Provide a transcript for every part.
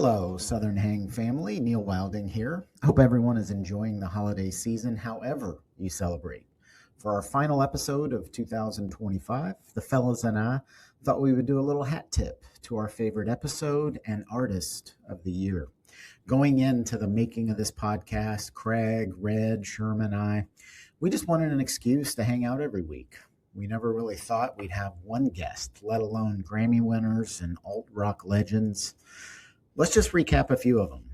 Hello, Southern Hang family. Neil Wilding here. I hope everyone is enjoying the holiday season, however you celebrate. For our final episode of 2025, the fellas and I thought we would do a little hat tip to our favorite episode and artist of the year. Going into the making of this podcast, Craig, Red, Sherman, and we just wanted an excuse to hang out every week. We never really thought we'd have one guest, let alone Grammy winners and alt rock legends. Let's just recap a few of them.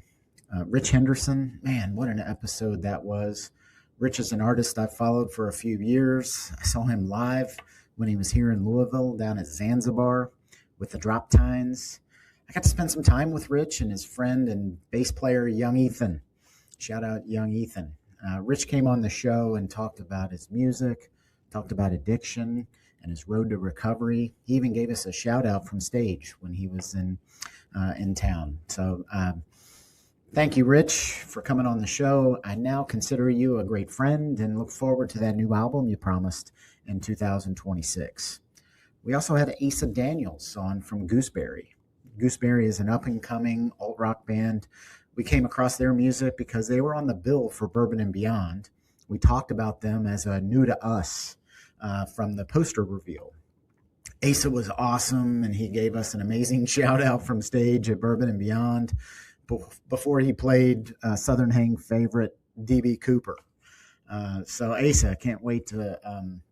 Rich Henderson, man, what an episode that was. Rich is an artist I've followed for a few years. I saw him live when he was here in Louisville, down at Zanzibar with the Drop Tines. I got to spend some time with Rich and his friend and bass player, Young Ethan. Shout out Young Ethan. Rich came on the show and talked about his music, talked about addiction and his road to recovery. He even gave us a shout out from stage when he was in town. So thank you, Rich, for coming on the show. I now consider you a great friend and look forward to that new album you promised in 2026. We also had Asa Daniels on from Gooseberry. Gooseberry is an up-and-coming alt-rock band. We came across their music because they were on the bill for Bourbon and Beyond. We talked about them as a new to us from the poster reveal. Asa was awesome, and he gave us an amazing shout-out from stage at Bourbon and Beyond before he played Southern Hang favorite D.B. Cooper. So Asa, can't wait to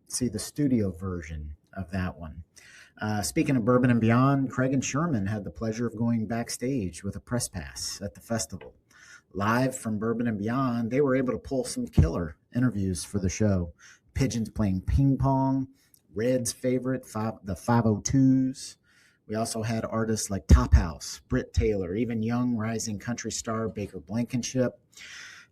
see the studio version of that one. Speaking of Bourbon and Beyond, Craig and Sherman had the pleasure of going backstage with a press pass at the festival. Live from Bourbon and Beyond, they were able to pull some killer interviews for the show. Pigeons playing ping pong, Red's favorite, the 502s. We also had artists like Top House, Britt Taylor, even young rising country star Baker Blankenship.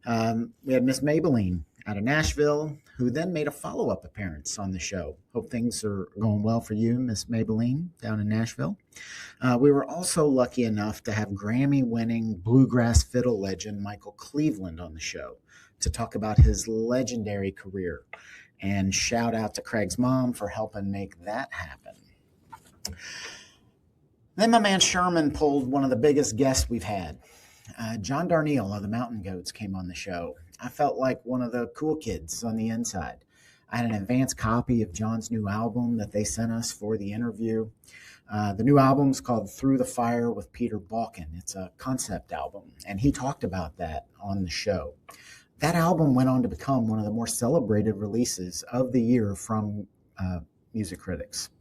We had Miss Maybelline out of Nashville, who then made a follow-up appearance on the show. Hope things are going well for you, Miss Maybelline, down in Nashville. We were also lucky enough to have Grammy-winning bluegrass fiddle legend Michael Cleveland on the show to talk about his legendary career. And shout out to Craig's mom for helping make that happen. Then my man Sherman pulled one of the biggest guests we've had. John Darnielle of the Mountain Goats came on the show. I felt like one of the cool kids on the inside. I had an advance copy of John's new album that they sent us for the interview. The new album's called Through the Fire with Peter Balkin. It's a concept album, and he talked about that on the show. That album went on to become one of the more celebrated releases of the year from music critics.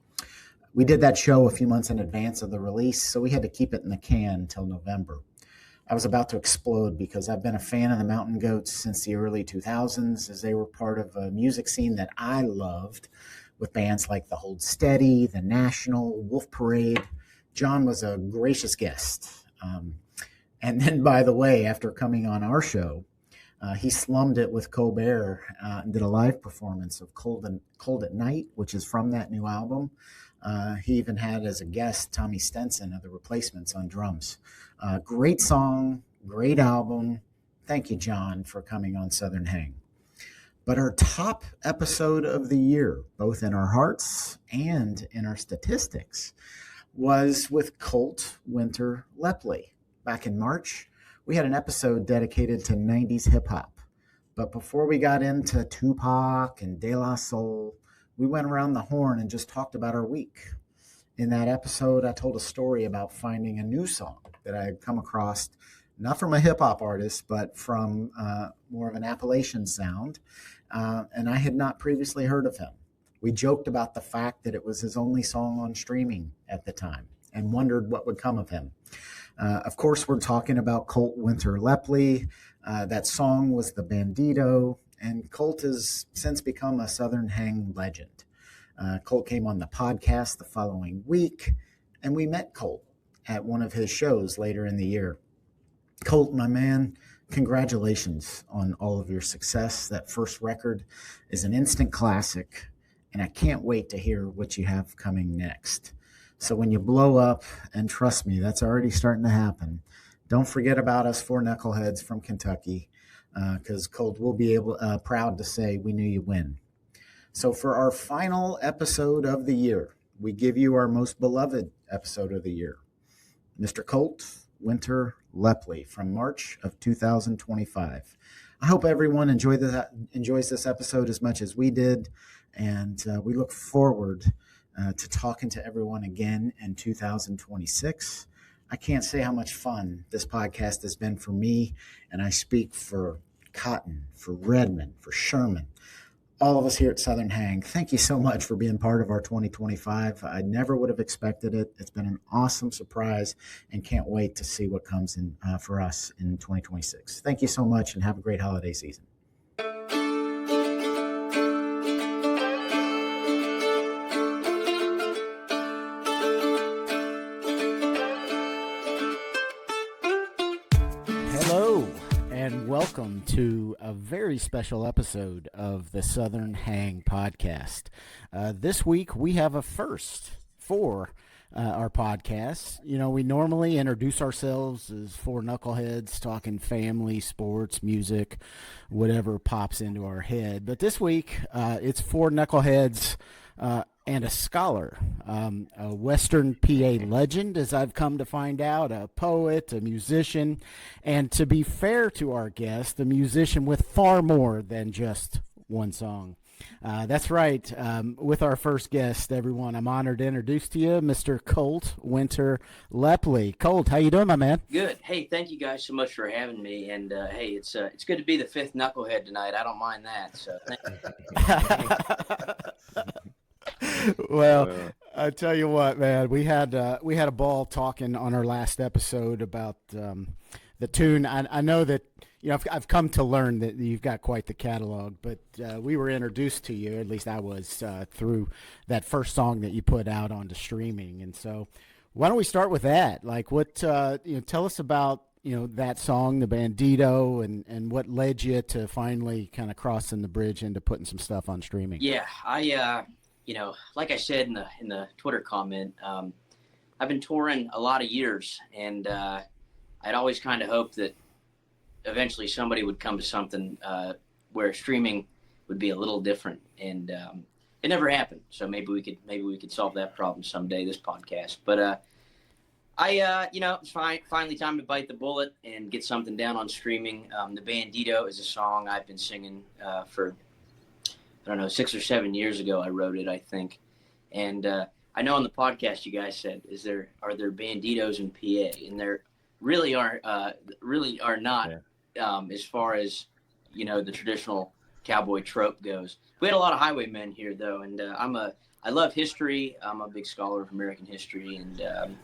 We did that show a few months in advance of the release, so we had to keep it in the can until November. I was about to explode because I've been a fan of the Mountain Goats since the early 2000s, as they were part of a music scene that I loved with bands like The Hold Steady, The National, Wolf Parade. John was a gracious guest. And then, by the way, after coming on our show, he slummed it with Colbert and did a live performance of Cold at Night, which is from that new album. He even had as a guest Tommy Stenson of The Replacements on drums. Great song, great album. Thank you, John, for coming on Southern Hang. But our top episode of the year, both in our hearts and in our statistics, was with Coltt Winter Lepley. Back in March, we had an episode dedicated to 90s hip-hop. But before we got into Tupac and De La Soul, we went around the horn and just talked about our week. In that episode, I told a story about finding a new song that I had come across, not from a hip-hop artist, but from more of an Appalachian sound, and I had not previously heard of him. We joked about the fact that it was his only song on streaming at the time and wondered what would come of him. Of course, we're talking about Coltt Winter Lepley. That song was The Bandito, and Coltt has since become a Southern Hang legend. Coltt came on the podcast the following week, and we met Coltt at one of his shows later in the year. Coltt, my man, congratulations on all of your success. That first record is an instant classic, and I can't wait to hear what you have coming next. So when you blow up, and trust me, that's already starting to happen, don't forget about us four knuckleheads from Kentucky, because Coltt will be proud to say we knew you win. So for our final episode of the year, we give you our most beloved episode of the year. Mr. Coltt, Winter Lepley from March of 2025. I hope everyone enjoys this episode as much as we did, and we look forward to talking to everyone again in 2026. I can't say how much fun this podcast has been for me, and I speak for Cotton, for Redmond, for Sherman, all of us here at Southern Hang. Thank you so much for being part of our 2025. I never would have expected it. It's been an awesome surprise and can't wait to see what comes in for us in 2026. Thank you so much and have a great holiday season. And welcome to a very special episode of the Southern Hang podcast. This week we have a first for our podcast. You know, we normally introduce ourselves as four knuckleheads talking family, sports, music, whatever pops into our head. But this week it's four knuckleheads and a scholar, a Western PA legend, as I've come to find out, a poet, a musician, and to be fair to our guest, a musician with far more than just one song. That's right. With our first guest, everyone, I'm honored to introduce to you Mr. Coltt Winter Lepley. Coltt, how you doing, my man? Good. Hey, thank you guys so much for having me. And hey, it's good to be the fifth knucklehead tonight. I don't mind that. So thank you. Well, I tell you what, man, we had a ball talking on our last episode about the tune. I know that, you know, I've come to learn that you've got quite the catalog, but we were introduced to you, at least I was, through that first song that you put out onto streaming. And so why don't we start with that? Like, what, tell us about, that song, the Bandito, and what led you to finally kind of crossing the bridge into putting some stuff on streaming. Yeah, like I said in the Twitter comment, I've been touring a lot of years, and I'd always kind of hoped that eventually somebody would come to something where streaming would be a little different, and it never happened. So maybe we could solve that problem someday, this podcast. But it's finally time to bite the bullet and get something down on streaming. The Bandito is a song I've been singing for, I don't know, 6 or 7 years ago. I wrote it, I think. And I know on the podcast you guys said, are there banditos in PA? And there really are not, as far as, the traditional cowboy trope goes. We had a lot of highwaymen here, though, and I love history. I'm a big scholar of American history, and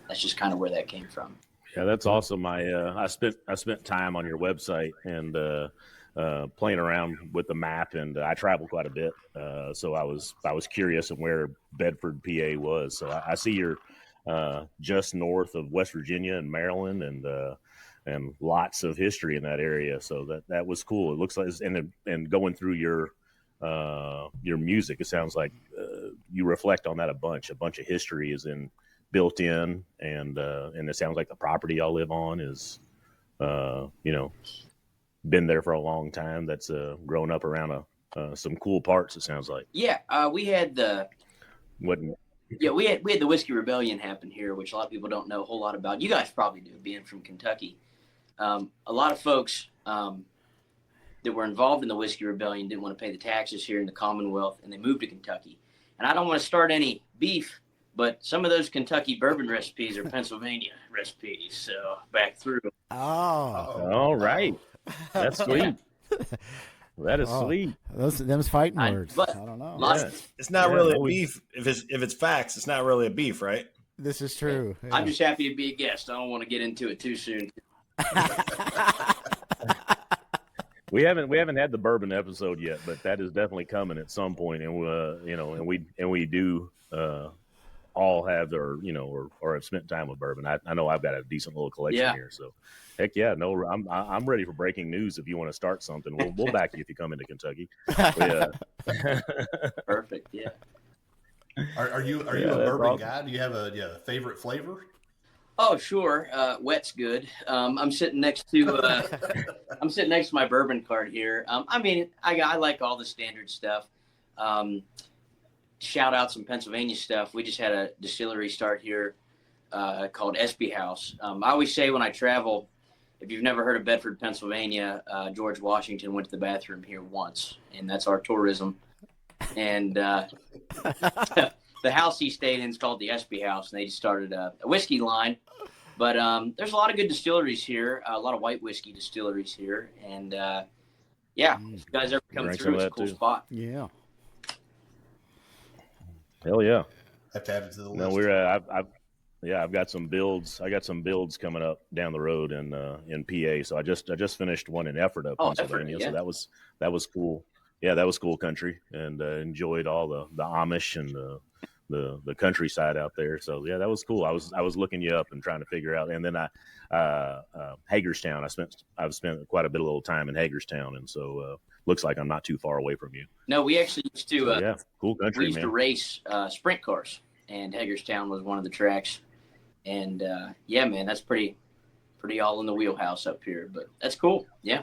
that's just kind of where that came from. Yeah, that's awesome. I spent time on your website and playing around with the map, and I travel quite a bit. So I was curious of where Bedford, PA was. So I see you're just north of West Virginia and Maryland, and lots of history in that area. So that was cool. It looks like, and going through your music, it sounds like you reflect on that a bunch. A bunch of history is built in, and it sounds like the property y'all live on is, been there for a long time. That's grown up around some cool parts. It sounds like. Yeah, we had the Whiskey Rebellion happen here, which a lot of people don't know a whole lot about. You guys probably do, being from Kentucky. A lot of folks that were involved in the Whiskey Rebellion didn't want to pay the taxes here in the Commonwealth, and they moved to Kentucky. And I don't want to start any beef, but some of those Kentucky bourbon recipes are Pennsylvania recipes. So back through. Oh, all right. That's sweet. That is sweet. Them's fighting words. I don't know. Yeah. It's not really a beef. If it's facts, it's not really a beef, right? This is true. Yeah. I'm just happy to be a guest. I don't want to get into it too soon. We haven't had the bourbon episode yet, but that is definitely coming at some point, and we do all have or have spent time with bourbon. I know I've got a decent little collection here, so heck yeah, no, I'm ready for breaking news. If you want to start something, we'll back you if you come into Kentucky. Perfect, yeah. Are you a bourbon guy? Do you have a favorite flavor? Oh, sure. Wet's good. I'm sitting next to my bourbon cart here. I like all the standard stuff. Shout out some Pennsylvania stuff. We just had a distillery start here called Espy House. I always say when I travel, if you've never heard of Bedford, Pennsylvania, George Washington went to the bathroom here once, and that's our tourism. And the house he stayed in is called the Espy House, and they just started a whiskey line. But there's a lot of good distilleries here, a lot of white whiskey distilleries here, and if you guys ever come through, it's a cool spot. Yeah. Hell yeah. Have to add it to the list. No, I've got some builds. I got some builds coming up down the road in PA. So I just finished one in Ephrata, Pennsylvania. Ephrata, yeah. So that was cool. Yeah, that was cool country, and enjoyed all the Amish and the countryside out there. So yeah, that was cool. I was looking you up and trying to figure out. And then Hagerstown. I've spent quite a bit of little time in Hagerstown, and so looks like I'm not too far away from you. No, we actually used to. Cool country. We used to race sprint cars, and Hagerstown was one of the tracks. And man, that's pretty all in the wheelhouse up here. But that's cool. Yeah.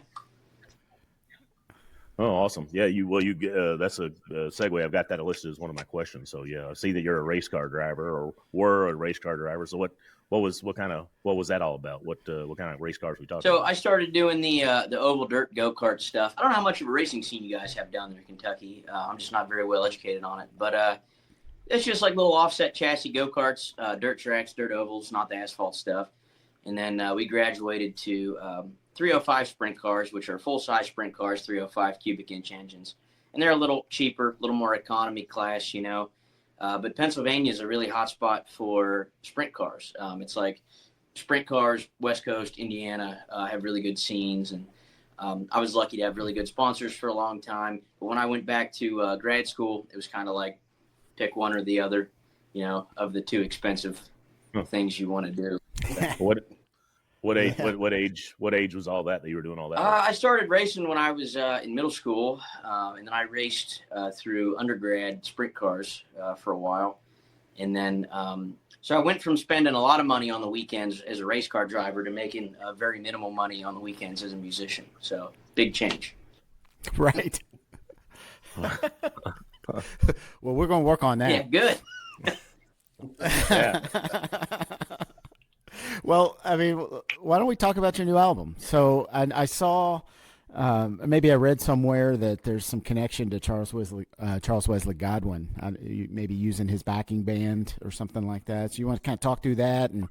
Oh, awesome. Yeah, that's a segue. I've got that listed as one of my questions. So yeah, I see that you're a race car driver, or were a race car driver. So what was that all about? What kind of race cars we talking So about? I started doing the oval dirt go-kart stuff. I don't know how much of a racing scene you guys have down there in Kentucky. I'm just not very well educated on it. But it's just like little offset chassis go-karts, dirt tracks, dirt ovals, not the asphalt stuff. And then we graduated to 305 sprint cars, which are full-size sprint cars, 305 cubic inch engines. And they're a little cheaper, a little more economy class, But Pennsylvania is a really hot spot for sprint cars. It's like sprint cars, West Coast, Indiana have really good scenes. And I was lucky to have really good sponsors for a long time. But when I went back to grad school, it was kind of like pick one or the other, of the two expensive things you want to do. What age was all that you were doing all that? I started racing when I was in middle school, and then I raced through undergrad sprint cars for a while. And then, so I went from spending a lot of money on the weekends as a race car driver to making very minimal money on the weekends as a musician. So big change. Right. Well, we're going to work on that. Yeah, good. Yeah. Well, I mean, why don't we talk about your new album? So I saw, maybe I read somewhere that there's some connection to Charles Wesley Godwin, maybe using his backing band or something like that. So you want to kind of talk through that and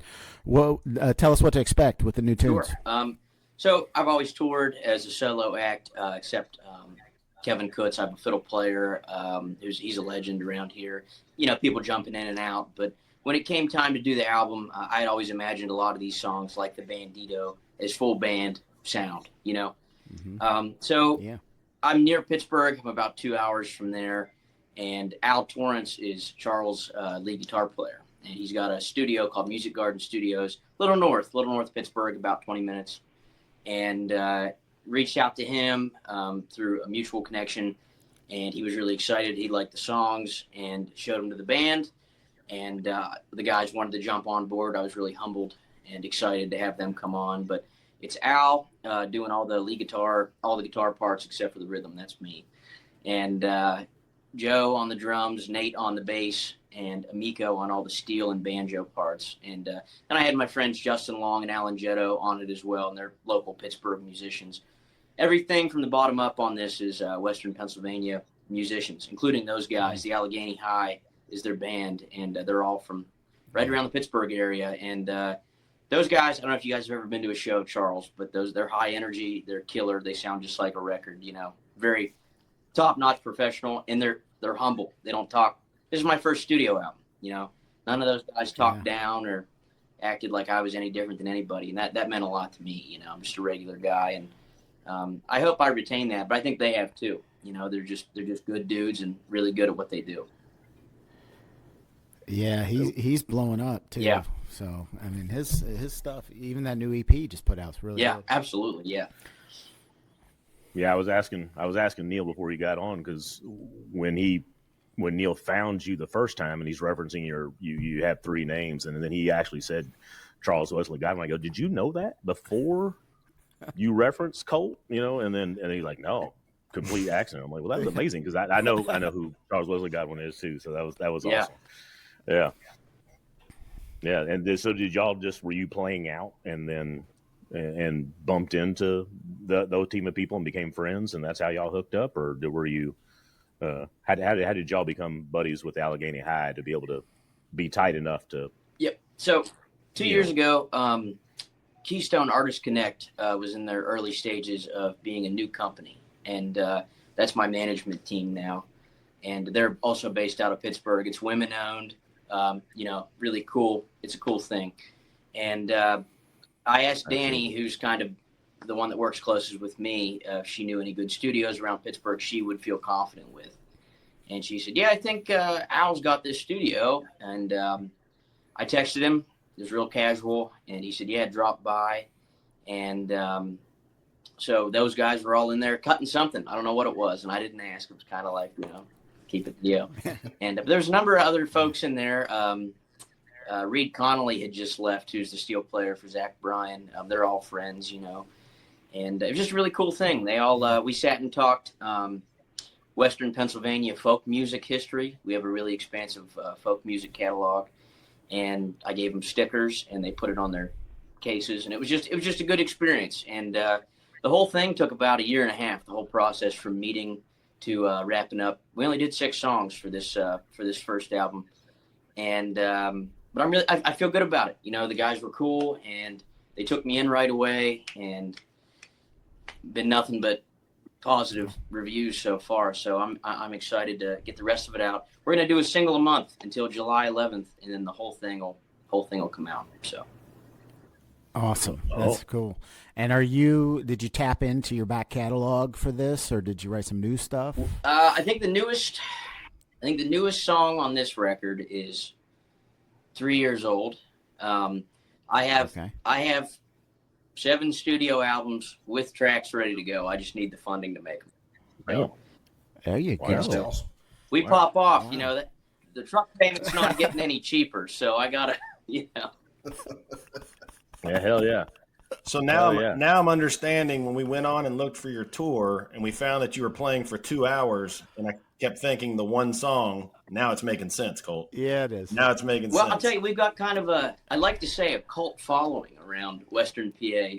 tell us what to expect with the new tunes. Sure. So I've always toured as a solo act, except Kevin Kutz. I'm a fiddle player. He's a legend around here. People jumping in and out, but when it came time to do the album, I had always imagined a lot of these songs, like the Bandito, as full band sound, Mm-hmm. I'm near Pittsburgh. I'm about 2 hours from there. And Al Torrance is Charles' lead guitar player. And he's got a studio called Music Garden Studios, little north of Pittsburgh, about 20 minutes. And reached out to him through a mutual connection. And he was really excited. He liked the songs and showed them to the band. And the guys wanted to jump on board. I was really humbled and excited to have them come on. But it's Al doing all the lead guitar, all the guitar parts except for the rhythm. That's me. And Joe on the drums, Nate on the bass, and Amico on all the steel and banjo parts. And then I had my friends Justin Long and Alan Jetto on it as well, and they're local Pittsburgh musicians. Everything from the bottom up on this is Western Pennsylvania musicians, including those guys. The Allegheny High is their band, and they're all from right around the Pittsburgh area. And those guys, I don't know if you guys have ever been to a show, Charles, but they're high energy, they're killer, they sound just like a record, very top-notch professional, and they're humble. They don't talk. This is my first studio album, None of those guys talked down or acted like I was any different than anybody, and that meant a lot to me. I'm just a regular guy, and I hope I retain that, but I think they have too. They're just good dudes and really good at what they do. Yeah, he's blowing up too. Yeah. So I mean, his stuff, even that new EP he just put out, is really good. Absolutely, yeah. Yeah, I was asking Neil before he got on, because when Neil found you the first time and he's referencing you have three names, and then he actually said Charles Wesley Godwin. I go, did you know that before you referenced Coltt? And he's like, no, complete accident. I'm like, well, that's amazing, because I know who Charles Wesley Godwin is too. So that was awesome. Yeah. Yeah, and so did y'all were you playing out and then and bumped into those team of people and became friends, and that's how y'all hooked up, or were you? How did y'all become buddies with Allegheny High to be able to be tight enough to? Yep. So 2 years ago, Keystone Artist Connect was in their early stages of being a new company, and that's my management team now. And they're also based out of Pittsburgh. It's women owned. Really cool. It's a cool thing. And I asked Danny, who's kind of the one that works closest with me, if she knew any good studios around Pittsburgh she would feel confident with. And she said, yeah, I think Al's got this studio. And I texted him. It was real casual. And he said, yeah, drop by. And so those guys were all in there cutting something. I don't know what it was. And I didn't ask. It was kind of like, keep it, And there's a number of other folks in there. Reed Connolly had just left, who's the steel player for Zach Bryan. They're all friends, and it was just a really cool thing. They all, we sat and talked Western Pennsylvania folk music history. We have a really expansive folk music catalog, and I gave them stickers and they put it on their cases, and it was just a good experience. And the whole thing took about a year and a half, the whole process from meeting to wrapping up. We only did 6 songs for this first album, and but I feel good about it. The guys were cool, and they took me in right away, and been nothing but positive reviews so far. So I'm excited to get the rest of it out. We're gonna do a single a month until July 11th, and then the whole thing will come out. So awesome, that's cool. And did you tap into your back catalog for this, or did you write some new stuff? I think the newest song on this record is 3 years old. I have 7 studio albums with tracks ready to go. I just need the funding to make them. Oh. There you go. We pop off. That the truck payment's not getting any cheaper, so I gotta. Yeah, hell yeah. So now I'm understanding when we went on and looked for your tour and we found that you were playing for 2 hours, and I kept thinking the one song. Now it's making sense, Coltt. Yeah, it is. Now it's making sense. Well, I'll tell you, we've got kind of I like to say, a cult following around Western PA.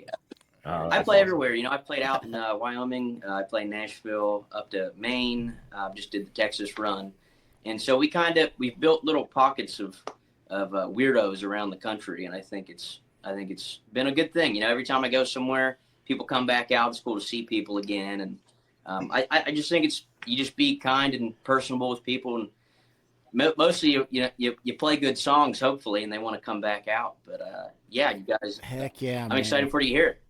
I play everywhere. I played out in Wyoming. I played Nashville, up to Maine. Just did the Texas run, and so we've built little pockets of weirdos around the country, and I think it's been a good thing. Every time I go somewhere, people come back out. It's cool to see people again, and I just think you just be kind and personable with people, and mostly you play good songs, hopefully, and they want to come back out. But yeah, you guys, heck yeah, I'm excited for you to hear it.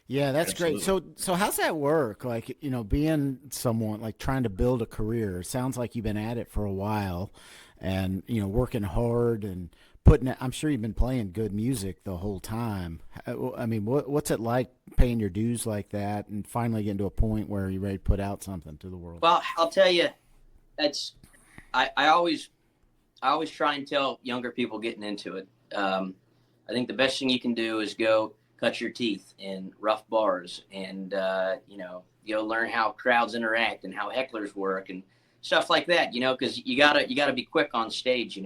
Yeah, that's Absolutely. great. So how's that work? Like, being someone like trying to build a career. It sounds like you've been at it for a while, and working hard and I'm sure you've been playing good music the whole time. I mean, what's it like paying your dues like that and finally getting to a point where you're ready to put out something to the world? Well, I'll tell you, I always try and tell younger people getting into it. I think the best thing you can do is go cut your teeth in rough bars, and go learn how crowds interact and how hecklers work and stuff like that. Because you gotta be quick on stage.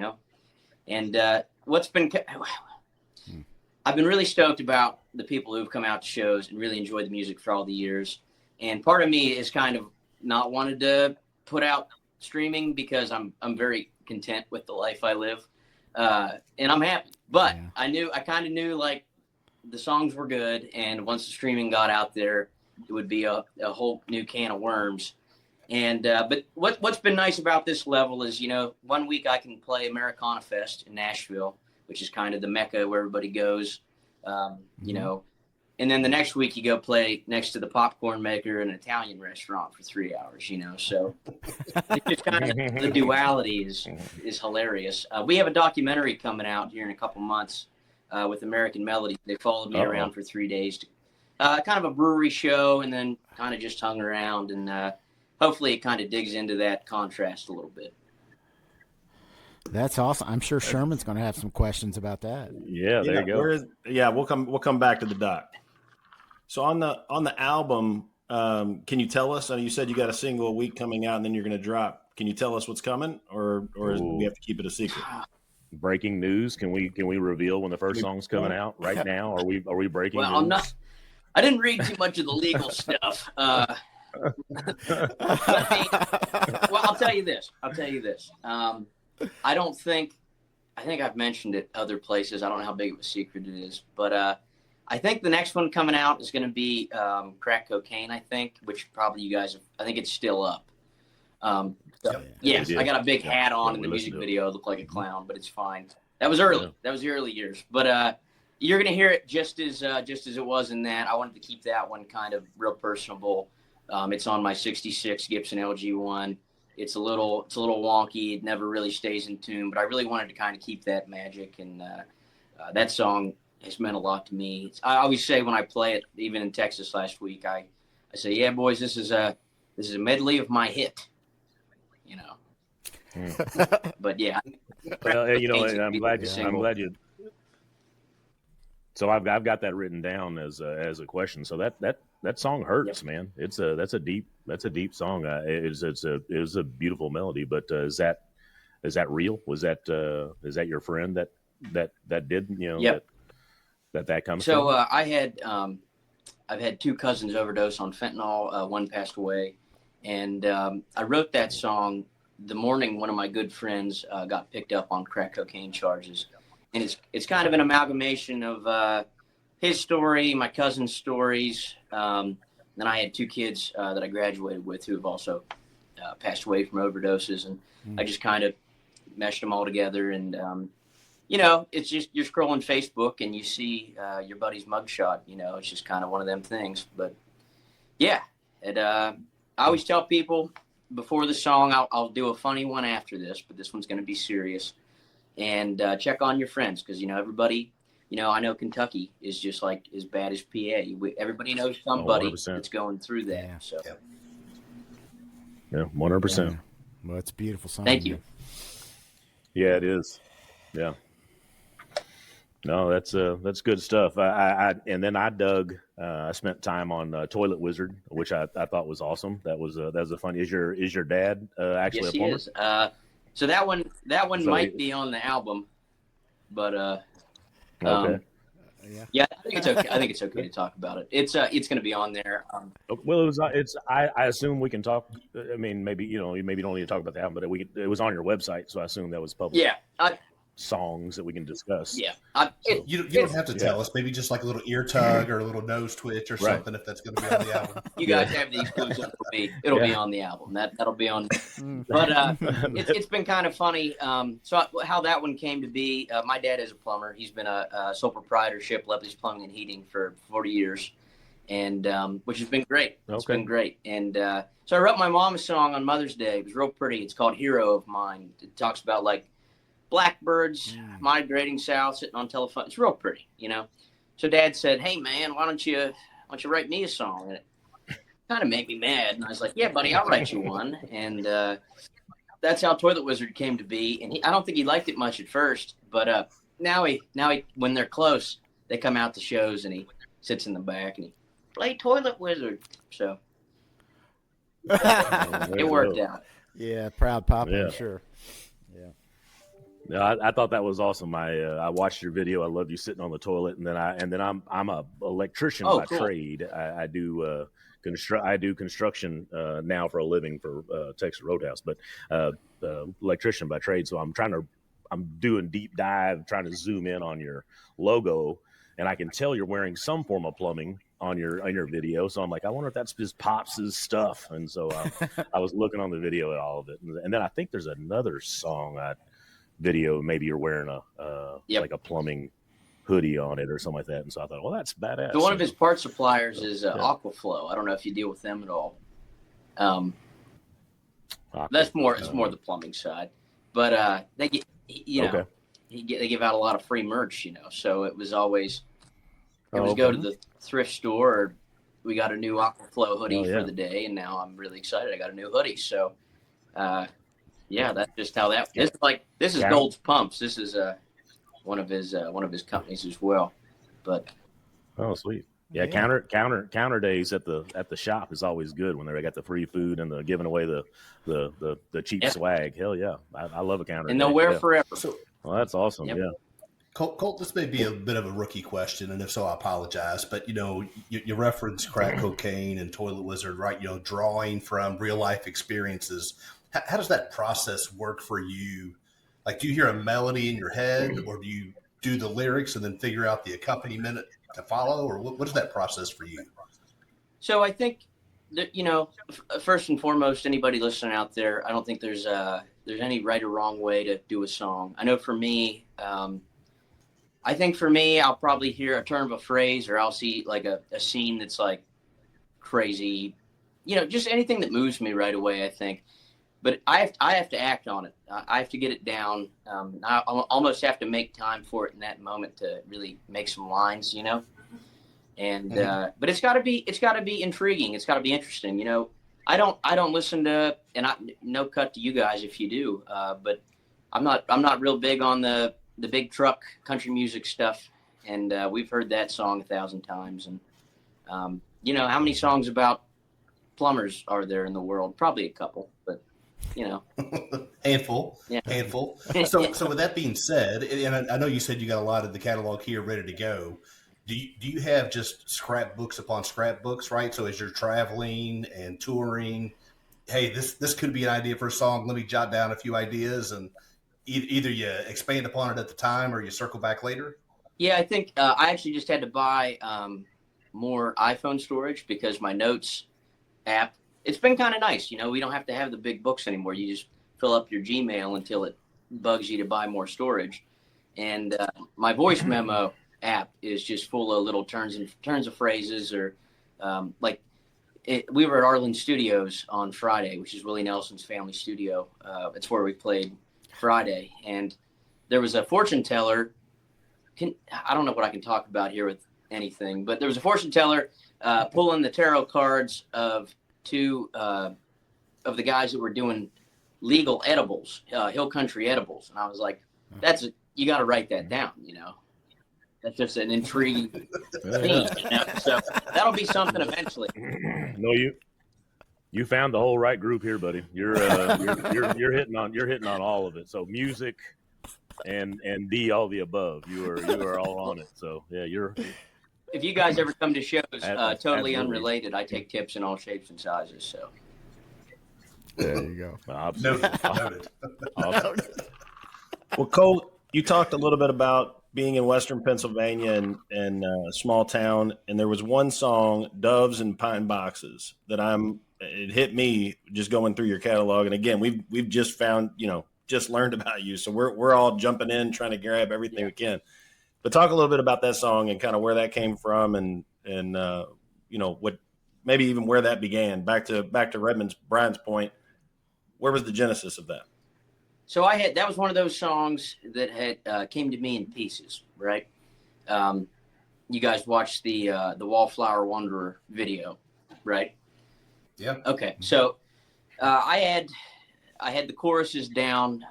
And I've been really stoked about the people who've come out to shows and really enjoyed the music for all the years. And part of me is kind of not wanted to put out streaming because I'm very content with the life I live, and I'm happy. But yeah. I kind of knew like the songs were good, and once the streaming got out there, it would be a whole new can of worms. And but what's been nice about this level is 1 week I can play Americana Fest in Nashville, which is kind of the mecca where everybody goes, and then the next week you go play next to the popcorn maker in an Italian restaurant for 3 hours, so it's just kind of the duality is hilarious. We have a documentary coming out here in a couple months with American Melody. They followed me around for 3 days, kind of a brewery show, and then kind of just hung around, and hopefully it kind of digs into that contrast a little bit. That's awesome. I'm sure Sherman's going to have some questions about that. Yeah, there you go. We'll come back to the doc. So on the album, can you tell us? You said you got a single a week coming out, and then you're going to drop. Can you tell us what's coming, or do we have to keep it a secret? breaking news. Can we reveal when the first song's coming out right now? Are we breaking Well, news? I'm not. I didn't read too much of the legal stuff. Well, I'll tell you this. I don't think. I think I've mentioned it other places. I don't know how big of a secret it is, but I think the next one coming out is going to be Crack Cocaine. I think, which probably you guys. I think it's still up. Yes, I got a big hat on in the music video. I look like a clown, but it's fine. That was early. Yeah. That was the early years. But you're gonna hear it just as it was in that. I wanted to keep that one kind of real personable. It's on my '66 Gibson LG1. It's a little wonky. It never really stays in tune, but I really wanted to kind of keep that magic. And that song has meant a lot to me. I always say when I play it, even in Texas last week, I say, "Yeah, boys, this is a medley of my hit." You know. But yeah. Well, I'm glad you. So I've got that written down as a question. So that song hurts, man. That's a deep song. It's a beautiful melody. But is that real? Was that is that your friend that did Yep. that comes so from? I've had two cousins overdose on fentanyl. One passed away, and I wrote that song the morning one of my good friends got picked up on crack cocaine charges. And it's kind of an amalgamation of his story, my cousin's stories. Then I had two kids that I graduated with who have also passed away from overdoses. And I just kind of meshed them all together. And, it's just you're scrolling Facebook and you see your buddy's mugshot. It's just kind of one of them things. But, yeah, I always tell people before the song, I'll do a funny one after this, but this one's going to be serious. And check on your friends because, everybody, I know Kentucky is just like as bad as PA. Everybody knows somebody that's going through that. Yeah. So, yeah, 100%. Well, it's a beautiful song. Thank you. Yeah, it is. Yeah. No, that's good stuff. And then I dug. I spent time on Toilet Wizard, which I thought was awesome. That was a fun. Is your dad actually a plumber? Yes, he is. So that one might be on the album, but okay. Yeah, I think it's okay. I think it's okay to talk about it. It's going to be on there. Well, I assume we can talk. I mean, maybe you don't need to talk about the album, but it was on your website, so I assume that was public. Yeah. Songs that we can discuss. Yeah. You don't have to tell us. Maybe just like a little ear tug or a little nose twitch or something if that's going to be on the album. You guys have the exclusive for me. It'll be on the album. That'll be on. But it's been kind of funny. So how that one came to be, my dad is a plumber. He's been a sole proprietorship, Lepley's Plumbing and Heating for 40 years, and which has been great. It's been great. And so I wrote my mom a song on Mother's Day. It was real pretty. It's called Hero of Mine. It talks about like blackbirds migrating south, sitting on telephone. It's real pretty, So Dad said, "Hey man, why don't you write me a song?" And it kind of made me mad. And I was like, "Yeah, buddy, I'll write you one." And that's how Toilet Wizard came to be. And I don't think he liked it much at first, but now he when they're close, they come out to shows and he sits in the back and he play Toilet Wizard. So it worked out. Yeah, proud papa, yeah. Sure. Yeah, I thought that was awesome. I watched your video. I loved you sitting on the toilet, and then I'm a electrician by trade. I do construction now for a living for Texas Roadhouse, but electrician by trade. So I'm doing deep dive, trying to zoom in on your logo, and I can tell you're wearing some form of plumbing on your video. So I'm like, I wonder if that's just Pops' stuff. And so I was looking on the video at all of it, and then I think there's another song video, maybe you're wearing like a plumbing hoodie on it or something like that. And so I thought, well, that's badass. So one of his part suppliers is Aquaflow. I don't know if you deal with them at all. That's more the plumbing side, but they get they give out a lot of free merch, So it was always go to the thrift store. Or we got a new Aquaflow hoodie for the day, and now I'm really excited. I got a new hoodie, so. Yeah, that's just how that. This is Gold's Pumps. This is one of his companies as well. But sweet. Yeah, counter days at the shop is always good when they got the free food and the giving away the cheap swag. Hell yeah, I love a counter. And they'll wear forever. Well, that's awesome. Yep. Yeah. Coltt, this may be a bit of a rookie question, and if so, I apologize. But you reference crack cocaine and Toilet Wizard, right? Drawing from real life experiences. How does that process work for you? Like, do you hear a melody in your head, or do you do the lyrics and then figure out the accompaniment to follow, or what is that process for you? So I think that, first and foremost, anybody listening out there, I don't think there's any right or wrong way to do a song. I know for me, I think for me, I'll probably hear a turn of a phrase, or I'll see like a scene that's like crazy, just anything that moves me right away, I think. But I have to act on it. I have to get it down. I almost have to make time for it in that moment to really make some lines, And but it's got to be intriguing. It's got to be interesting. I don't listen to, and no cut to you guys if you do. But I'm not real big on the big truck country music stuff. And we've heard that song 1,000 times. And how many songs about plumbers are there in the world? Probably a couple, but. Handful. So with that being said, and I know you said you got a lot of the catalog here ready to go. Do you have just scrapbooks upon scrapbooks, right? So as you're traveling and touring, hey, this could be an idea for a song. Let me jot down a few ideas, and either you expand upon it at the time or you circle back later. Yeah, I think I actually just had to buy more iPhone storage because my notes app. It's been kind of nice. We don't have to have the big books anymore. You just fill up your Gmail until it bugs you to buy more storage. And my voice memo app is just full of little turns of phrases, or we were at Arlen Studios on Friday, which is Willie Nelson's family studio. It's where we played Friday. And there was a fortune teller. I don't know what I can talk about here with anything, but there was a fortune teller pulling the tarot cards of two of the guys that were doing legal edibles, hill country edibles. And I was like, you got to write that down, That's just an intriguing theme, So that'll be something eventually. No, you found the whole right group here, buddy. You're hitting on all of it. So music and all the above. You are all on it. So yeah, if you guys ever come to shows, totally absolutely. unrelated, I take tips in all shapes and sizes. So there you go. Noted. Awesome. Well, Coltt, you talked a little bit about being in Western Pennsylvania and a small town, and there was one song, "Doves and Pine Boxes," that it hit me just going through your catalog. And again, we've just found, just learned about you, so we're all jumping in trying to grab everything we can. But talk a little bit about that song and kind of where that came from, and what maybe even where that began. Back to Brian's point, where was the genesis of that? So that was one of those songs that had came to me in pieces, right? You guys watched the Wallflower Wanderer video, right? Yeah. Okay, so I had the choruses down.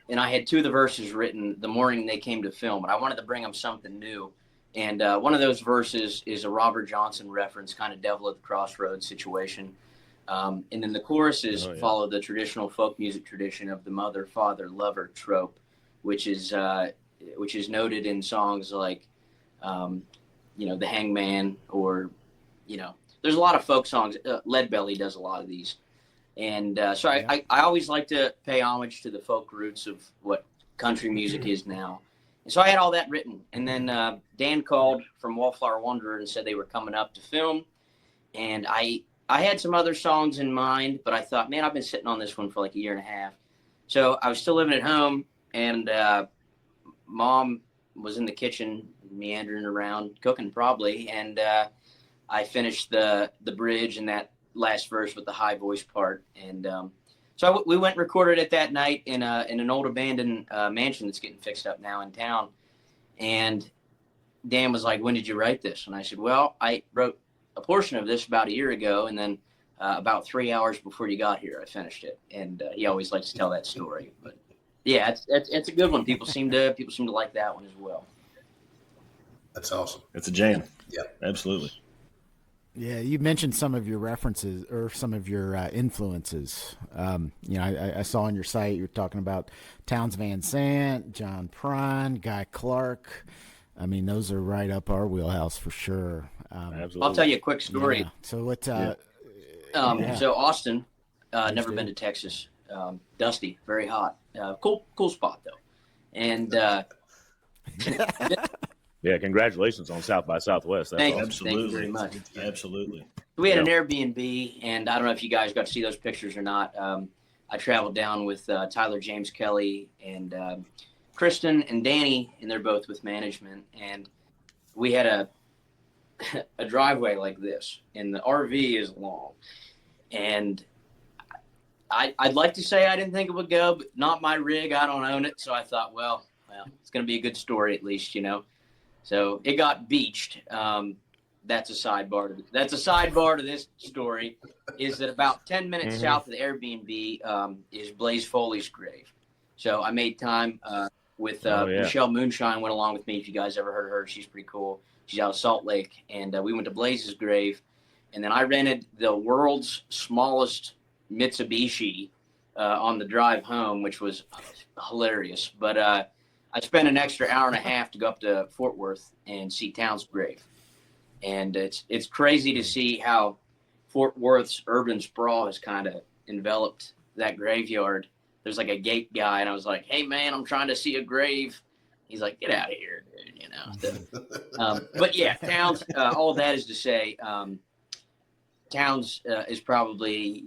And I had two of the verses written the morning they came to film, and I wanted to bring them something new. And one of those verses is a Robert Johnson reference, kind of Devil at the Crossroads situation. And then the choruses follow the traditional folk music tradition of the mother, father, lover trope, which is noted in songs like, The Hangman, or, there's a lot of folk songs. Leadbelly does a lot of these. And so I always like to pay homage to the folk roots of what country music is now. And so I had all that written. And then Dan called from Wallflower Wanderer and said they were coming up to film. And I had some other songs in mind, but I thought, man, I've been sitting on this one for like a year and a half. So I was still living at home, and Mom was in the kitchen meandering around, cooking probably. And I finished the bridge and that last verse with the high voice part, and so we went and recorded it that night in an old abandoned mansion that's getting fixed up now in town. And Dan was like, "When did you write this?" And I said, "Well, I wrote a portion of this about a year ago, and then about 3 hours before you got here, I finished it." And he always likes to tell that story. But yeah, it's a good one. People seem to like that one as well. That's awesome. It's a jam. Yeah, absolutely. Yeah, you mentioned some of your references or some of your influences. I saw on your site you're talking about Towns Van Sant, John Prine, Guy Clark. I mean, those are right up our wheelhouse for sure. Absolutely. I'll tell you a quick story. Yeah. So what? So Austin, never do. been to Texas. Dusty, very hot. Cool spot though. And Yeah, congratulations on South by Southwest. That's thank you. awesome. Thank you very much. Absolutely. We had an Airbnb, and I don't know if you guys got to see those pictures or not. I traveled down with Tyler James Kelly and Kristen and Danny, and they're both with management. And we had a driveway like this, and the RV is long. And I'd like to say I didn't think it would go, but not my rig. I don't own it. So I thought, well, it's going to be a good story at least, So it got beached. That's a sidebar. That's a sidebar to this story. Is that about 10 minutes south of the Airbnb is Blaze Foley's grave. So I made time with Michelle Moonshine went along with me. If you guys ever heard of her, she's pretty cool. She's out of Salt Lake, and we went to Blaze's grave, and then I rented the world's smallest Mitsubishi on the drive home, which was hilarious. But I spent an extra hour and a half to go up to Fort Worth and see Towns' grave. And it's crazy to see how Fort Worth's urban sprawl has kind of enveloped that graveyard. There's like a gate guy, and I was like, hey, man, I'm trying to see a grave. He's like, get out of here, dude, But, yeah, Towns, all that is to say, Towns is probably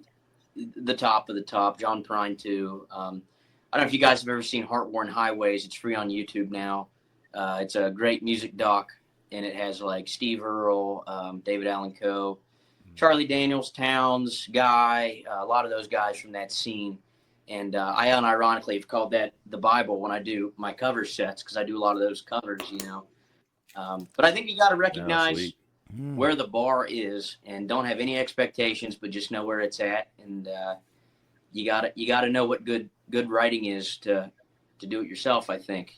the top of the top. John Prine, too. I don't know if you guys have ever seen Heartworn Highways. It's free on YouTube now. It's a great music doc. And it has like Steve Earle, David Allen Coe, Charlie Daniels, Towns, Guy, a lot of those guys from that scene. And I unironically have called that the Bible when I do my cover sets because I do a lot of those covers, But I think you got to recognize where the bar is and don't have any expectations, but just know where it's at. And you got to know what good writing is to do it yourself, I think,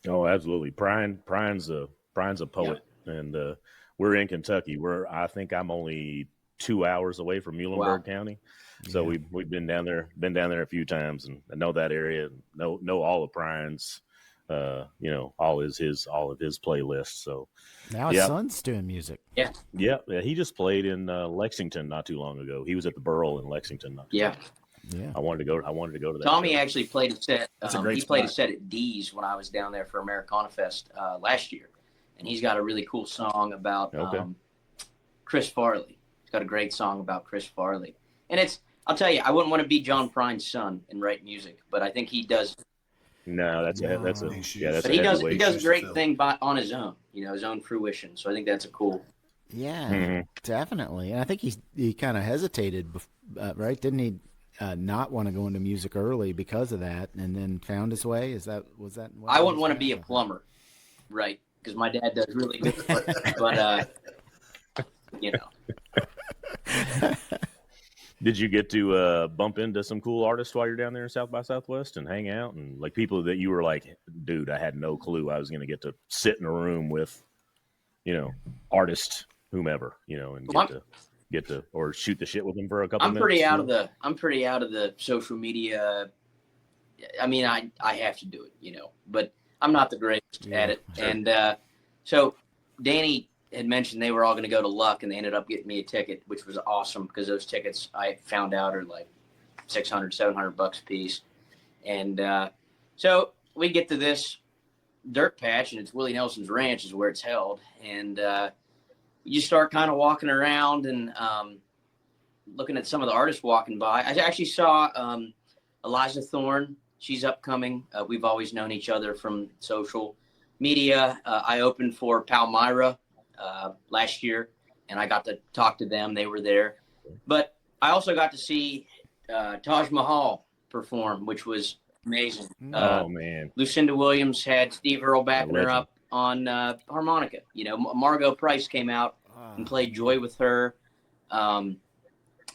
Oh, absolutely. Prine's a poet, and we're in Kentucky. I think I'm only 2 hours away from Muhlenberg County, so we've been down there a few times, and I know that area. Know all of Prine's, all of his playlists. So now his son's doing music. Yeah. He just played in Lexington not too long ago. He was at the Burl in Lexington. Yeah. I wanted to go to that. Tommy show. actually played a set. He played a set at D's when I was down there for Americana Fest last year, and he's got a really cool song about Chris Farley. He's got a great song about Chris Farley, and I'll tell you, I wouldn't want to be John Prine's son and write music, but I think he does. No, that's a But he does great thing on his own, his own fruition. So I think that's a cool. Yeah, definitely. And I think he kind of hesitated, right? Didn't he? Not want to go into music early because of that, and then found his way. Was that? I wouldn't want to be a plumber, right? Because my dad does really good, but Did you get to bump into some cool artists while you're down there in South by Southwest and hang out and like people that you were like, dude, I had no clue I was going to get to sit in a room with, artist whomever, and get to or shoot the shit with them for a couple minutes? I'm pretty out of the social media. I mean, I have to do it, but I'm not the greatest at it. Sure. And so Danny had mentioned they were all going to go to Luck, and they ended up getting me a ticket, which was awesome because those tickets I found out are like $600, $700 a piece. And so we get to this dirt patch, and it's Willie Nelson's Ranch is where it's held. And you start kind of walking around and looking at some of the artists walking by. I actually saw Eliza Thorne. She's upcoming. We've always known each other from social media. I opened for Palmyra last year, and I got to talk to them. They were there. But I also got to see Taj Mahal perform, which was amazing. Oh, man. Lucinda Williams had Steve Earle backing her up on harmonica. Margot Price came out and played Joy with her. And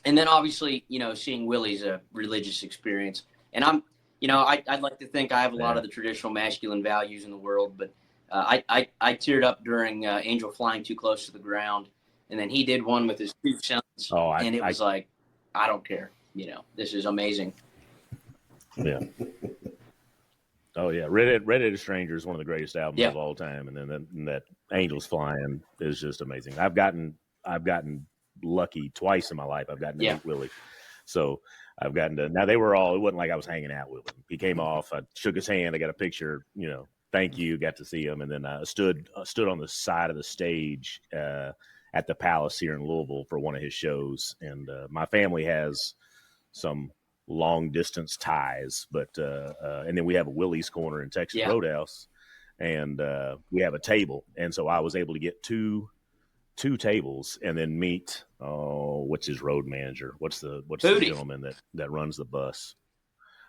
then obviously, seeing Willie's a religious experience. And I'd like to think I have a lot of the traditional masculine values in the world, but I teared up during Angel Flying Too Close to the Ground, and then he did one with his two sons, and it was like, I don't care. This is amazing. Yeah. Oh yeah, Red-Headed Stranger is one of the greatest albums of all time, and then that Angels Flying is just amazing. I've gotten lucky twice in my life. I've gotten to meet Willie, so I've gotten to. Now they were all. It wasn't like I was hanging out with him. He came off. I shook his hand. I got a picture. Thank you. Got to see him, and then I stood on the side of the stage at the Palace here in Louisville for one of his shows. And my family has some long distance ties, but and then we have a Willie's Corner in Texas Roadhouse, and we have a table, and so I was able to get two tables and then meet what's his road manager, what's the gentleman that runs the bus.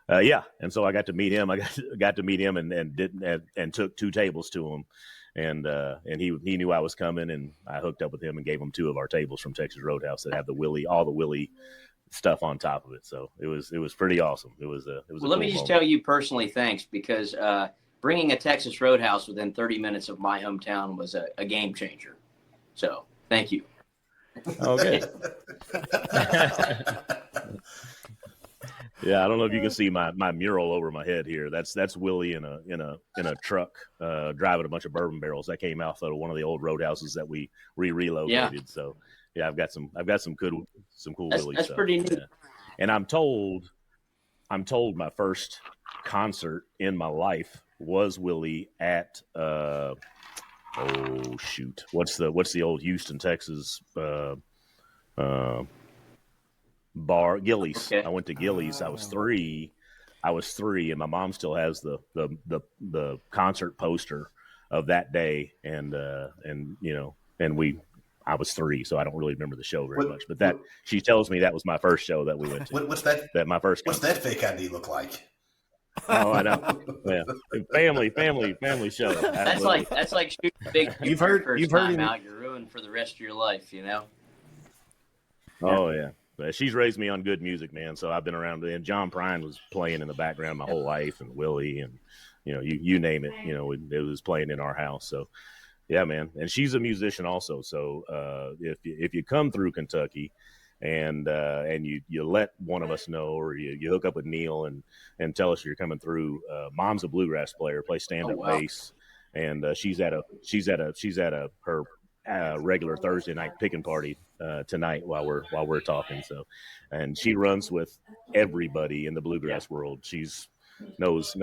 And so I got to meet him. I got to meet him and took two tables to him, and he knew I was coming, and I hooked up with him and gave him two of our tables from Texas Roadhouse that have all the Willie stuff on top of it. So it was pretty awesome. It was a let me just tell you personally, thanks, because bringing a Texas Roadhouse within 30 minutes of my hometown was a game changer. So thank you. Okay. Yeah, I don't know if you can see my mural over my head here. That's Willie in a truck driving a bunch of bourbon barrels that came out of one of the old roadhouses that we relocated. Yeah. So yeah, I've got some cool Willie that's stuff. Pretty neat. Yeah. And I'm told my first concert in my life was Willie at what's the old Houston, Texas bar, Gillies. Okay. I went to Gillies. I was three, and my mom still has the concert poster of that day, and I was three, so I don't really remember the show very much. But she tells me that was my first show that we went to. What's that? That my first. What's that fake ID look like? Oh, I know. Yeah, family show. That's like shooting big. You've heard him out. You're ruined for the rest of your life. Oh yeah. But she's raised me on good music, man. So I've been around, and John Prine was playing in the background my whole life, and Willie, and you name it. It was playing in our house. So yeah, man. And she's a musician also. So if you come through Kentucky, and you let one of us know, or you hook up with Neil and tell us you're coming through. Mom's a bluegrass player, plays stand-up bass, and she's at her regular Thursday night picking party tonight while we're talking. So, and she runs with everybody in the bluegrass world. She's knows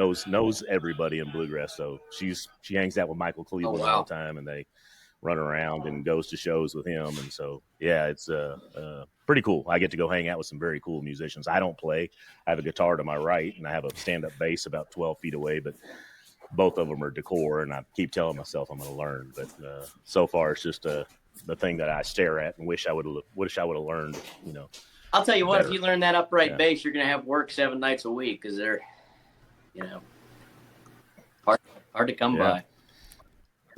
everybody in bluegrass. So she hangs out with Michael Cleveland all the time, and they run around and goes to shows with him. And so, yeah, it's pretty cool. I get to go hang out with some very cool musicians. I don't play. I have a guitar to my right, and I have a stand-up bass about 12 feet away, but both of them are decor, and I keep telling myself I'm going to learn. But so far, it's just the thing that I stare at and wish I would have learned. I'll tell you what, better. If you learn that upright bass, you're going to have work 7 nights a week, because they're, hard to come by.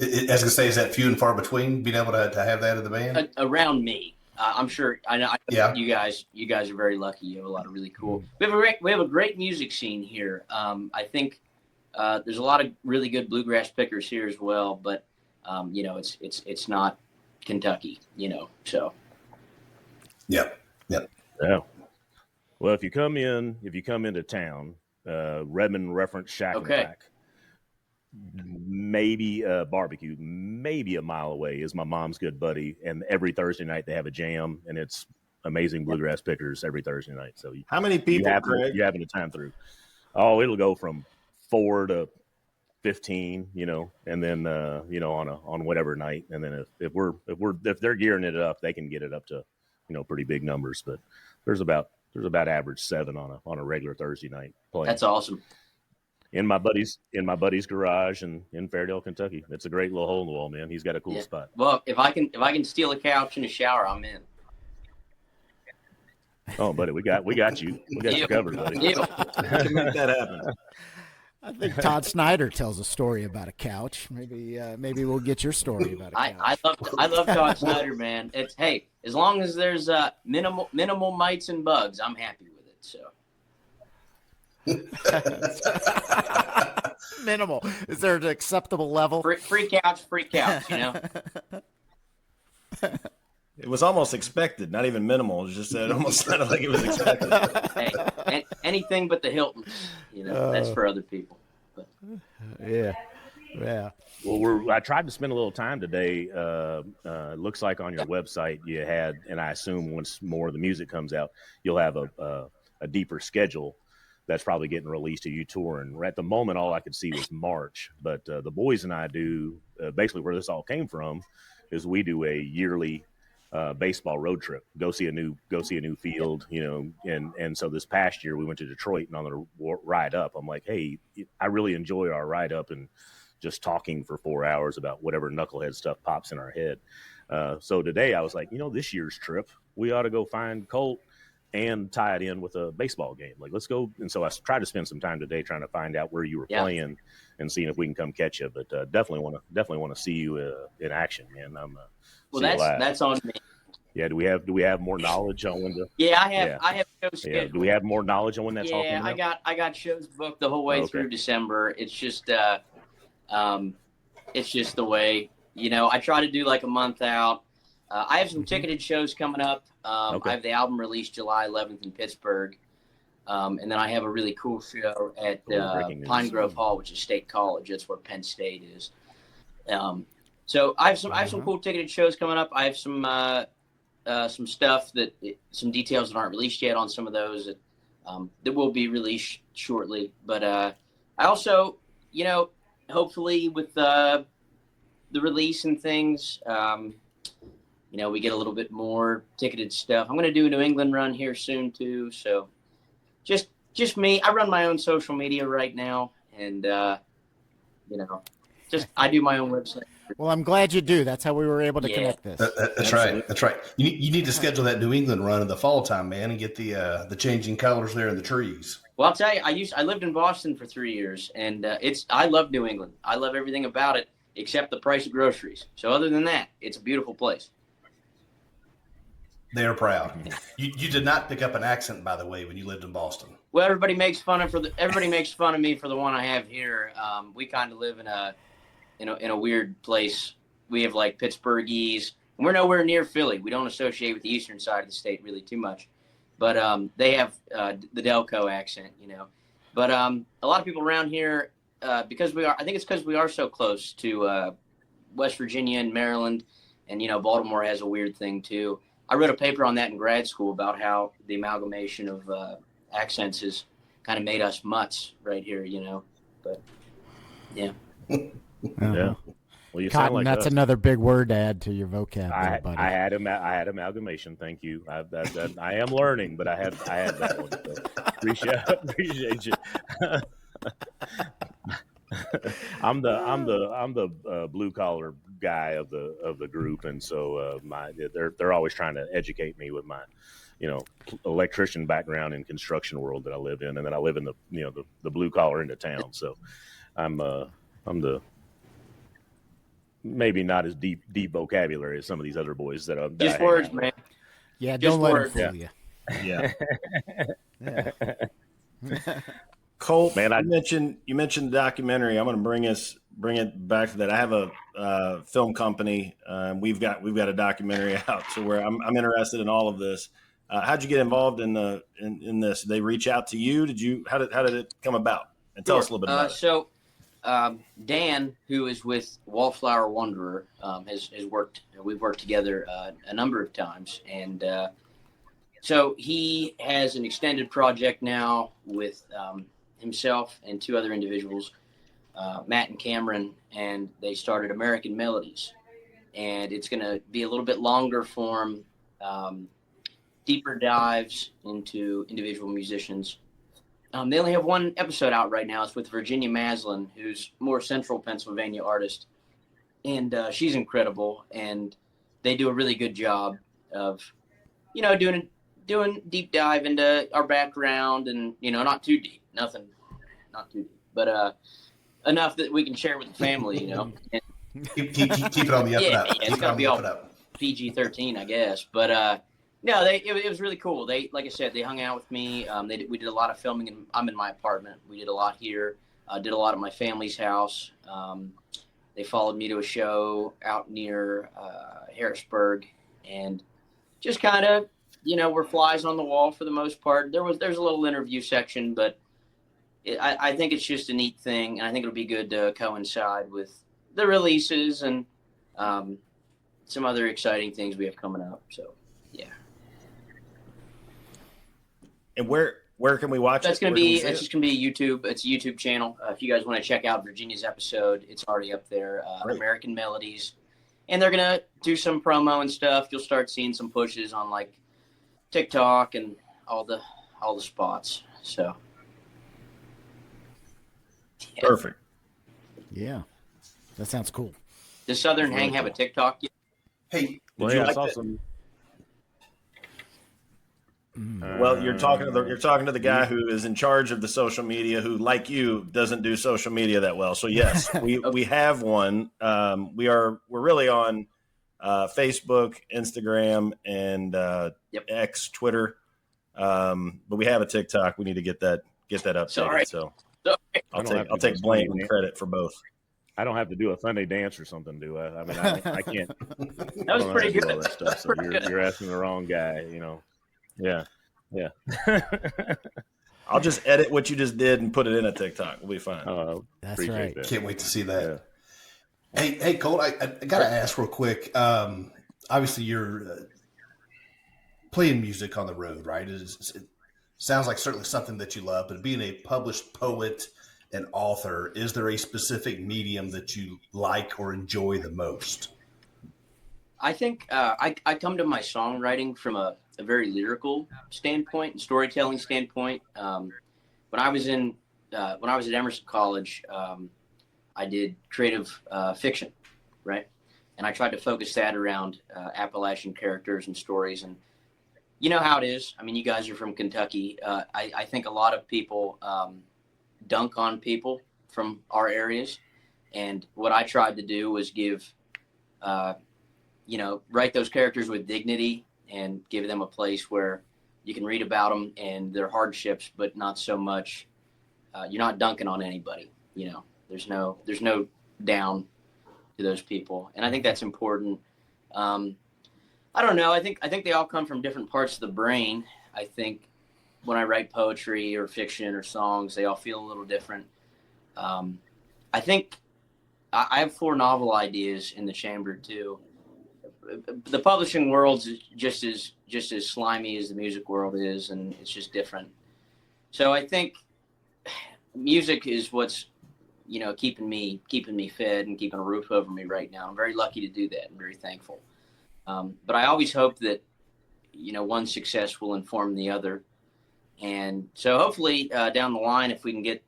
I was going to say, is that few and far between, being able to have that in the band? Around me. I'm sure. I know. You guys are very lucky. You have a lot of really cool. We have a great music scene here. I think there's a lot of really good bluegrass pickers here as well. But it's not Kentucky. So. Yep. Yeah. Well, if you come into town, Redmond Reference Shack and Crack, maybe barbecue, maybe a mile away, is my mom's good buddy, and every Thursday night they have a jam, and it's amazing bluegrass pickers every Thursday night. So how many people you having a time through? Oh, it'll go from 4 to 15, and then on whatever night, and then if they're gearing it up, they can get it up to pretty big numbers. But there's about average 7 on a regular Thursday night playing. That's awesome. In my buddy's garage in Fairdale, Kentucky. It's a great little hole in the wall, man. He's got a cool spot. Well, if I can steal a couch and a shower, I'm in. Oh, buddy, we got you. We got you covered, buddy. We can make that happen. I think Todd Snyder tells a story about a couch. Maybe we'll get your story about a couch. I love Todd Snyder, man. It's as long as there's minimal mites and bugs, I'm happy with it. So. Minimal. Is there an acceptable level? Free couch, you know. It was almost expected, not even minimal. It was just it almost sounded like it was expected. Hey, anything but the Hiltons, you know, that's for other people. But. Yeah. Well, I tried to spend a little time today. It looks like on your website you had, and I assume once more of the music comes out, you'll have a deeper schedule that's probably getting released to you touring. At the moment, all I could see was March, but the boys and I do basically where this all came from is we do a yearly baseball road trip, go see a new field, you know, and so this past year we went to Detroit, and on the ride up, I'm like, hey, I really enjoy our ride up and just talking for 4 hours about whatever knucklehead stuff pops in our head. So today I was like, you know, this year's trip, we ought to go find Coltt and tie it in with a baseball game. Like, let's go. And so I tried to spend some time today trying to find out where you were playing and seeing if we can come catch you. But definitely want to see you in action, man. Well, that's on me. Yeah. Do we have more knowledge on when? Yeah, I have shows scheduled. Yeah. Do we have more knowledge on when that's all coming out? I got shows booked the whole way through December. It's just the way, you know, I try to do like a month out. I have some ticketed shows coming up. I have the album released July 11th in Pittsburgh. And then I have a really cool show at Pine Grove Hall, which is State College. That's where Penn State is. So I have some cool ticketed shows coming up. I have some stuff some details that aren't released yet on some of those that will be released shortly. But I also, you know, hopefully with the release and things, you know, we get a little bit more ticketed stuff. I'm going to do a New England run here soon too. So just me, I run my own social media right now. And, you know, I do my own website. Well, I'm glad you do. That's how we were able to connect this. That's right. That's right. You need to schedule that New England run in the fall time, man, and get the changing colors there in the trees. Well, I'll tell you, I lived in Boston for 3 years, and I love New England. I love everything about it except the price of groceries. So other than that, it's a beautiful place. They are proud. You did not pick up an accent, by the way, when you lived in Boston. Well, everybody makes fun of me for the one I have here. We kind of live in a weird place. We have like Pittsburghese. We're nowhere near Philly. We don't associate with the eastern side of the state really too much, but they have the Delco accent, you know. But a lot of people around here, because I think it's because we are so close to West Virginia and Maryland, and you know Baltimore has a weird thing too. I wrote a paper on that in grad school about how the amalgamation of accents has kind of made us mutts right here, you know. But yeah. Yeah. Well, you Cotton, sound like that's us. another big word to add to your vocab. I had amalgamation. Thank you. I am learning, but I had that one. So appreciate you. I'm the blue collar guy of the group, and so they're always trying to educate me with my, you know, electrician background in construction world that I live in, and then I live in the blue collar end of town. So I'm the maybe not as deep vocabulary as some of these other boys that I'm. Just words, man. Yeah, just don't let words. them fool you. Yeah. Coltt, man, you mentioned the documentary. I'm going to bring it back to that. I have a film company. We've got a documentary out, so where I'm interested in all of this. How'd you get involved in this? Did they reach out to you? How did it come about? And tell us a little bit about it. So, Dan, who is with Wallflower Wanderer, we've worked together a number of times, and so he has an extended project now with himself and two other individuals, Matt and Cameron, and they started American Melodies, and it's going to be a little bit longer form, deeper dives into individual musicians. They only have one episode out right now. It's with Virginia Maslin, who's more central Pennsylvania artist, and she's incredible. And they do a really good job of, you know, doing deep dive into our background, and you know, not too deep, not too deep, but enough that we can share with the family, you know. And, keep it on the up and up. Yeah, it's gotta be all PG-13, I guess. But No, it was really cool. They, like I said, they hung out with me. We did a lot of filming, and I'm in my apartment. We did a lot here. Did a lot at my family's house. They followed me to a show out near Harrisburg, and just kind of, we're flies on the wall for the most part. There's a little interview section, but I think it's just a neat thing, and I think it'll be good to coincide with the releases and some other exciting things we have coming up. So, yeah. And where can we watch It's it? just gonna be YouTube. It's a YouTube channel. If you guys want to check out Virginia's episode, it's already up there. American Melodies, and they're gonna do some promo and stuff. You'll start seeing some pushes on like TikTok and all the spots. So, yeah. Perfect. Yeah, that sounds cool. Does Southern Hang have a TikTok yet? Hey, I saw some. Well, you're talking to the guy who is in charge of the social media, who, like you, doesn't do social media that well. So yes, we have one. We're really on Facebook, Instagram, and X, Twitter. But we have a TikTok. We need to get that updated. Sorry. So I'll take blame and credit for both. I don't have to do a Sunday dance or something, do I? I mean, I can't. That was pretty good. All that stuff, so you're asking the wrong guy, Yeah. I'll just edit what you just did and put it in a TikTok. We'll be fine. That's right. That. Can't wait to see that. Yeah. Hey, Coltt, I got to ask real quick. Obviously, you're playing music on the road, right? It sounds like certainly something that you love, but being a published poet and author, is there a specific medium that you like or enjoy the most? I think I come to my songwriting from a very lyrical standpoint and storytelling standpoint. When I was at Emerson College, I did creative fiction, right? And I tried to focus that around Appalachian characters and stories. And you know how it is. I mean, you guys are from Kentucky. I think a lot of people dunk on people from our areas. And what I tried to do was give, write those characters with dignity and give them a place where you can read about them and their hardships, but not so much. You're not dunking on anybody. There's no down to those people, and I think that's important. I don't know. I think they all come from different parts of the brain. I think when I write poetry or fiction or songs, they all feel a little different. I think I have 4 novel ideas in the chamber too. The publishing world's just as slimy as the music world is, and it's just different. So I think music is what's keeping me fed and keeping a roof over me right now. I'm very lucky to do that. I'm very thankful. But I always hope that one success will inform the other, and so hopefully down the line, if we can get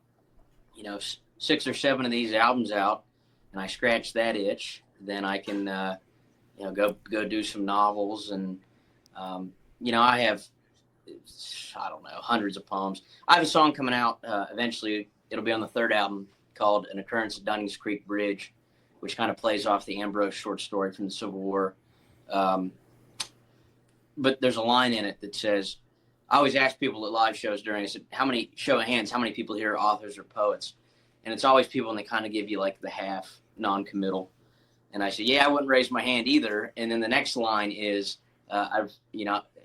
6 or 7 of these albums out, and I scratch that itch, then I can go do some novels. And I have, I don't know, hundreds of poems. I have a song coming out eventually. It'll be on the 3rd album, called An Occurrence at Dunnings Creek Bridge, which kind of plays off the Ambrose short story from the Civil War. But there's a line in it that says, I always ask people at live shows I said, show of hands, how many people here are authors or poets? And it's always people, and they kind of give you like the half non-committal. And I said, yeah, I wouldn't raise my hand either. And then the next line is,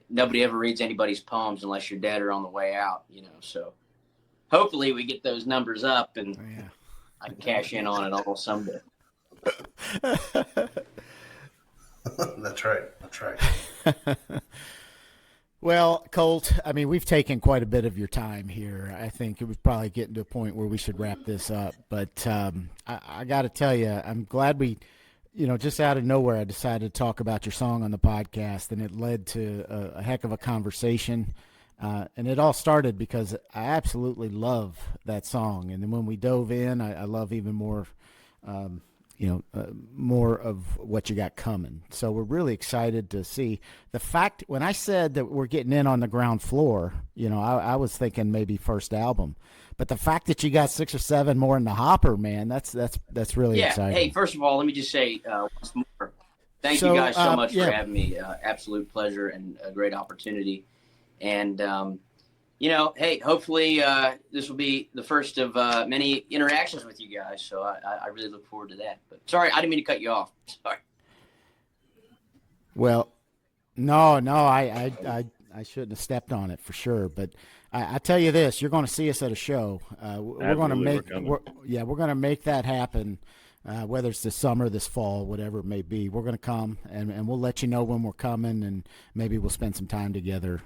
nobody ever reads anybody's poems unless you're dead or on the way out, so hopefully we get those numbers up, and I can cash in on it all someday. That's right. Well, Coltt, I mean, we've taken quite a bit of your time here. I think it was probably getting to a point where we should wrap this up. But I got to tell you, I'm glad we, just out of nowhere, I decided to talk about your song on the podcast, and it led to a heck of a conversation. And it all started because I absolutely love that song. And then when we dove in, I love even more, more of what you got coming. So we're really excited to see the fact. When I said that we're getting in on the ground floor, I was thinking maybe first album, but the fact that you got 6 or 7 more in the hopper, man, that's really exciting. Hey, first of all, let me just say once more, Thank you guys so much for having me. Absolute pleasure and a great opportunity. And, hey, hopefully this will be the first of many interactions with you guys. So I really look forward to that. But sorry, I didn't mean to cut you off. Sorry. Well, no, I shouldn't have stepped on it for sure. But I tell you this, you're going to see us at a show. We're going to make that happen. Whether it's this summer, this fall, whatever it may be, we're going to come and we'll let you know when we're coming, and maybe we'll spend some time together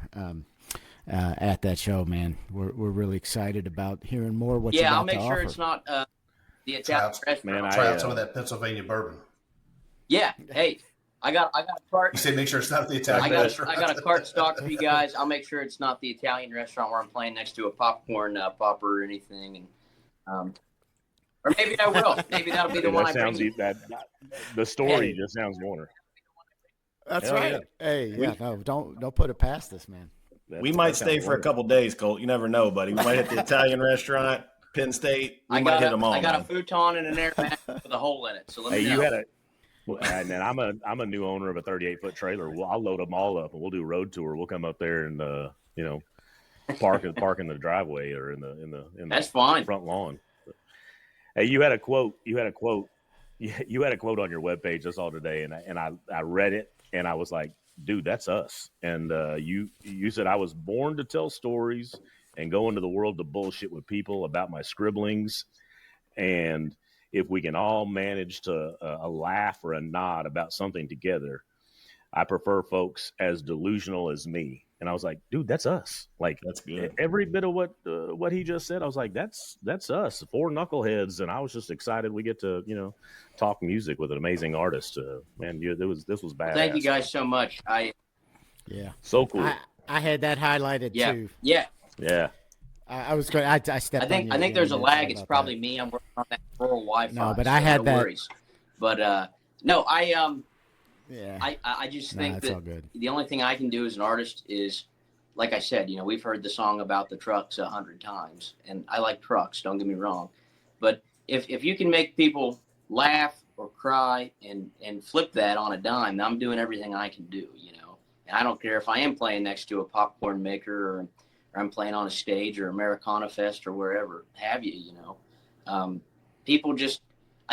at that show, man. We're really excited about hearing more what you got to offer. Yeah, I'll make sure it's not the Italian restaurant. Try out some of that Pennsylvania bourbon. Yeah, hey, I got a cart. You say make sure it's not the Italian restaurant. I got a cart stocked for you guys. I'll make sure it's not the Italian restaurant where I'm playing next to a popcorn popper or anything, and or maybe I will. Maybe that'll be the one I bring you. The story just sounds warmer. That's right. Yeah. Hey, don't put it past us, man. We might stay for a couple days, Coltt. You never know, buddy. We might hit the Italian restaurant, Penn State. We might hit them all. I got a futon and an air mat with a hole in it. So let me know. And then I'm a new owner of a 38-foot trailer. I'll load them all up and we'll do a road tour. We'll come up there and park in the driveway or in the That's fine. Front lawn. Hey, you had a quote on your webpage I saw today, and I read it and I was like, dude, that's us. And you said, I was born to tell stories and go into the world to bullshit with people about my scribblings. And if we can all manage to a laugh or a nod about something together, I prefer folks as delusional as me. And I was like, dude, that's us. Like, that's good. Every bit of what he just said, I was like, that's us, four knuckleheads. And I was just excited we get to, talk music with an amazing artist. Man, this was badass. Thank you guys so much. So cool. I had that highlighted too. Yeah. I was going. I stepped. I think there's a lag. It's probably me. I'm working on that rural Wi-Fi. No, but I had that. Worries. But no, I just think that the only thing I can do as an artist is, like I said, we've heard the song about the trucks 100 times, and I like trucks. Don't get me wrong, but if you can make people laugh or cry and flip that on a dime, I'm doing everything I can do. And I don't care if I am playing next to a popcorn maker or I'm playing on a stage or Americana Fest or wherever have you. I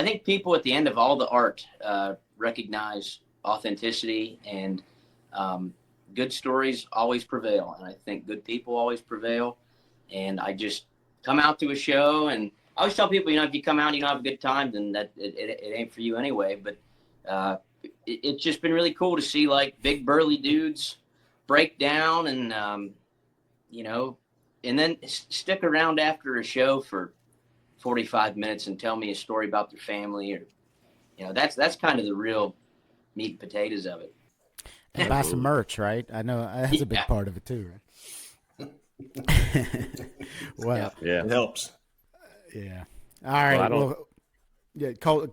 think people at the end of all the art recognize authenticity, and good stories always prevail. And I think good people always prevail. And I just come out to a show, and I always tell people, if you come out and you don't have a good time, then that it ain't for you anyway. But it's just been really cool to see like big burly dudes break down and, and then stick around after a show for 45 minutes and tell me a story about their family, or, that's kind of the real meat and potatoes of it. And buy some merch, right? I know that's a big part of it too, right? Well, yeah, it helps. Yeah. All right. Well,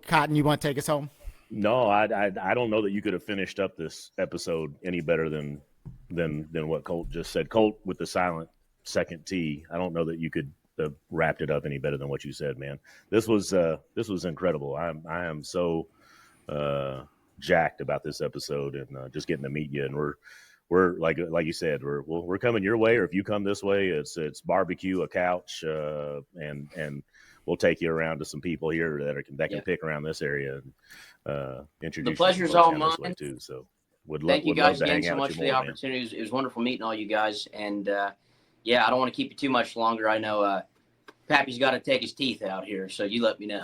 Cotton, you want to take us home? No, I don't know that you could have finished up this episode any better than what Coltt just said. Coltt with the silent second T. I don't know that you could have wrapped it up any better than what you said, man. This was incredible. I am so jacked about this episode and just getting to meet you. And we're like you said, we're coming your way, or if you come this way, it's barbecue, a couch, and we'll take you around to some people here that can pick around this area and introduce. The pleasure's all mine too. So thank you guys again so much for the opportunity. It was wonderful meeting all you guys, and I don't want to keep you too much longer. I know Pappy's got to take his teeth out here, so you let me know.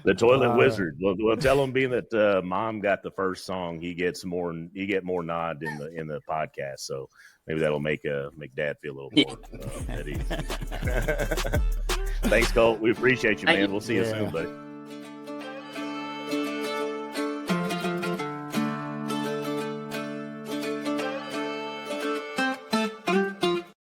The toilet wizard. Well, tell him, being that Mom got the first song, he get more nod in the podcast. So maybe that'll make Dad feel a little more at ease. Thanks, Coltt. We appreciate you, man. We'll see you soon, buddy.